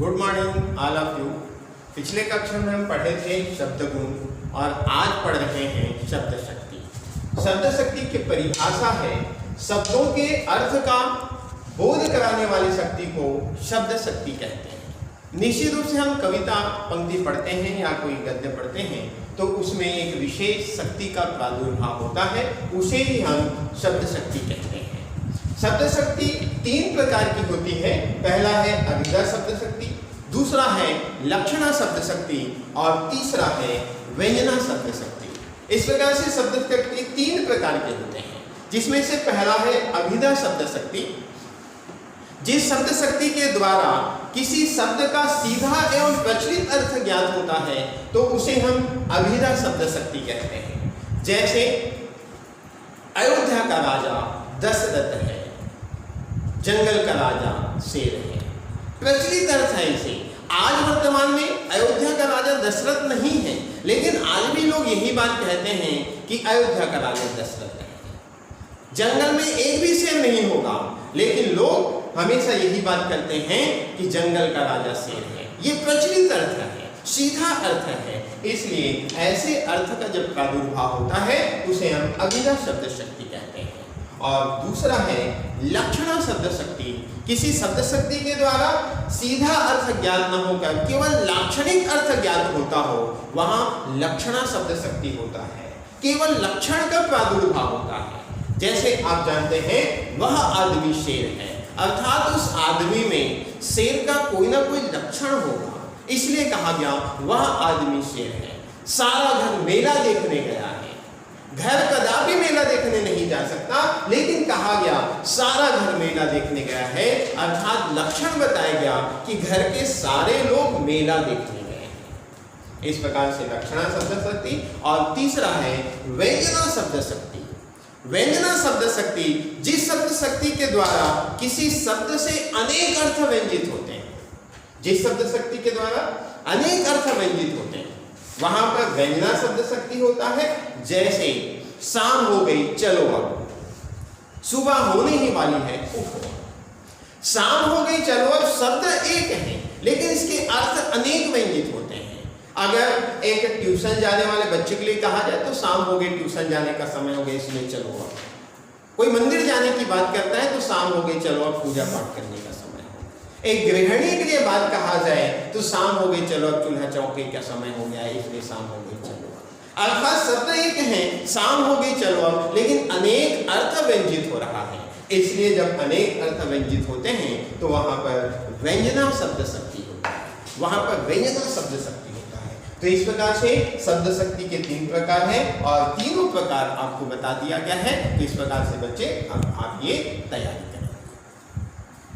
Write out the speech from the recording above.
Good morning all of you. पिछले कक्षा में हम पढ़े थे शब्द गुण और आज पढ़ रहे हैं शब्द शक्ति। शब्द शक्ति की परिभाषा है शब्दों के अर्थ का बोध कराने वाली शक्ति को शब्द शक्ति कहते हैं। निश्चित रूप से हम कविता पंक्ति पढ़ते हैं या कोई गद्य पढ़ते हैं तो उसमें एक विशेष शक्ति का प्रादुर्भाव होता है, उसे ही हम शब्द शक्ति कहते हैं। शब्द शक्ति तीन प्रकार की होती है। पहला है अभिधा शब्द शक्ति, दूसरा है लक्षणा शब्द शक्ति और तीसरा है व्यंजना शब्द शक्ति। इस प्रकार से शब्द शक्ति तीन प्रकार के होते हैं, जिसमें से पहला है अभिधा शब्द शक्ति। जिस शब्द शक्ति के द्वारा किसी शब्द का सीधा एवं प्रचलित अर्थ ज्ञात होता है तो उसे हम अभिधा शब्द शक्ति कहते हैं। जैसे अयोध्या का राजा दशरथ है, जंगल का राजा शेर है। प्रचलित अर्थ है इसे। आज वर्तमान में अयोध्या का राजा दशरथ नहीं है, लेकिन आज भी लोग यही बात कहते हैं कि अयोध्या का राजा दशरथ है। जंगल में एक भी शेर नहीं होगा, लेकिन लोग हमेशा यही बात करते हैं कि जंगल का राजा शेर है। ये प्रचलित अर्थ है, सीधा अर्थ है। इसलिए ऐसे अर्थ का जब प्रादुर्भाव होता है उसे हम अभिधा शब्द शक्ति कहते हैं। और दूसरा है लक्षणा शब्द शक्ति। किसी शब्द शक्ति के द्वारा सीधा अर्थ ज्ञात न होकर केवल लाक्षणिक अर्थ ज्ञात होता हो, वहां लक्षणा शब्द शक्ति होता है। केवल लक्षण का प्रादुर्भाव होता है। जैसे आप जानते हैं वह आदमी शेर है, अर्थात उस आदमी में शेर का कोई ना कोई लक्षण होगा, इसलिए कहा गया वह आदमी शेर है। सारा घर मेला देखने गया है। घर कदापि मेला देखने नहीं जा सकता, लेकिन कहा गया सारा घर मेला देखने गया है, अर्थात लक्षण बताया गया कि घर के सारे लोग मेला देखने गए हैं। इस प्रकार से लक्षणा शब्द शक्ति। और तीसरा है व्यंजना शब्द शक्ति। व्यंजना शब्द शक्ति जिस शब्द शक्ति के द्वारा किसी शब्द से अनेक अर्थ व्यंजित होते हैं, जिस शब्द शक्ति के द्वारा अनेक अर्थ व्यंजित होते हैं, वहां पर व्यंजना शब्द शक्ति होता है। जैसे शाम हो गई चलो अब, सुबह होने ही वाली है उठो। शाम हो गई चलो अब शब्द एक है, लेकिन इसके अर्थ अनेक व्यंजित होते हैं। अगर एक ट्यूशन जाने वाले बच्चे के लिए कहा जाए तो शाम हो गई, ट्यूशन जाने का समय हो गया इसलिए चलो अब। कोई मंदिर जाने की बात करता है तो शाम हो गई चलो अब पूजा पाठ करने का समय हो। एक गृहिणी के लिए बात कहा जाए तो शाम हो गई चलो अब चूल्हा चौकी का समय हो गया इसलिए शाम हो गई चलो अब। अर्थात शब्द एक है, शाम हो गई चलो अब, लेकिन अनेक अर्थ व्यंजित हो रहा है। इसलिए जब अनेक अर्थ व्यंजित होते हैं तो वहां पर व्यंजना शब्द शक्ति होता है, वहां पर व्यंजना शब्द शक्ति होता है। तो इस प्रकार से शब्द शक्ति के तीन प्रकार हैं और तीनों प्रकार आपको बता दिया गया है। तो इस प्रकार से बच्चे अब आप ये तैयारी